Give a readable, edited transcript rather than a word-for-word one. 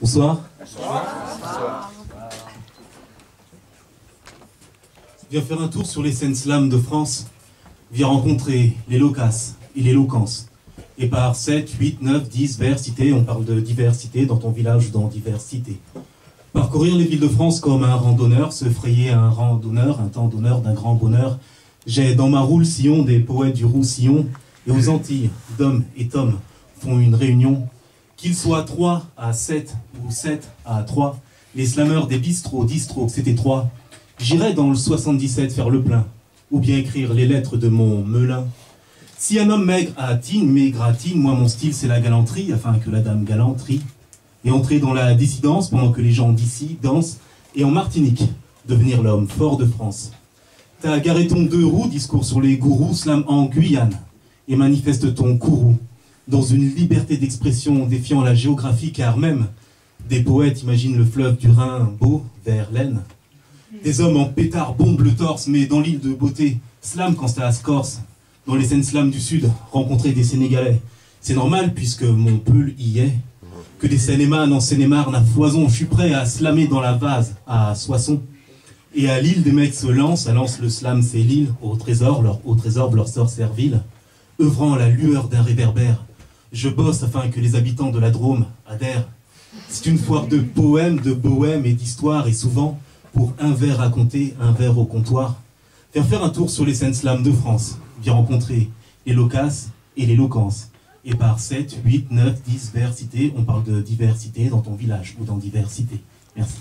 Bonsoir. Bonsoir. Viens faire un tour sur les scènes slam de France. Viens rencontrer les loquaces et l'éloquence. Et par 7, 8, 9, 10 vers cités, on parle de diversité dans ton village ou dans diversité. Parcourir les villes de France comme un randonneur, se frayer un rang d'honneur, un temps d'honneur d'un grand bonheur. J'ai dans ma roue le sillon des poètes du Roussillon. Et aux Antilles, d'hommes et Tom font une réunion. Qu'ils soient 3 à 7 ou 7 à 3, les slameurs des bistrots, distro, c'était 3. J'irai dans le 77 faire le plein, ou bien écrire les lettres de mon Melun. Si un homme maigre attine, maigratine, moi mon style c'est la galanterie, afin que la dame galanterie. Et entrer dans la dissidence pendant que les gens d'ici dansent, et en Martinique, devenir l'homme fort de France. T'as garé ton 2 roues, discours sur les gourous, slam en Guyane, et manifeste ton courroux, dans une liberté d'expression défiant la géographie, car même des poètes imaginent le fleuve du Rhin beau vers l'Aisne. Des hommes en pétard bombent le torse, mais dans l'île de beauté, slam quand c'est à Corse. Dans les scènes slam du sud, rencontrer des Sénégalais. C'est normal puisque mon peul y est. Que des Seine-et-Marne en Seine-et-Marne à foison, je suis prêt à slammer dans la vase à Soissons. Et à Lille, des mecs se lancent, à Lance le slam, c'est l'île, au trésor leur sort servile. Œuvrant à la lueur d'un réverbère, je bosse afin que les habitants de la Drôme adhèrent. C'est une foire de poèmes, de bohèmes et d'histoires, et souvent, pour un vers raconté, un vers au comptoir. Viens faire un tour sur les scènes slam de France. Viens rencontrer les loquaces et l'éloquence. Et par 7, 8, 9, 10 vers cités, on parle de diversité dans ton village ou dans diversité. Merci.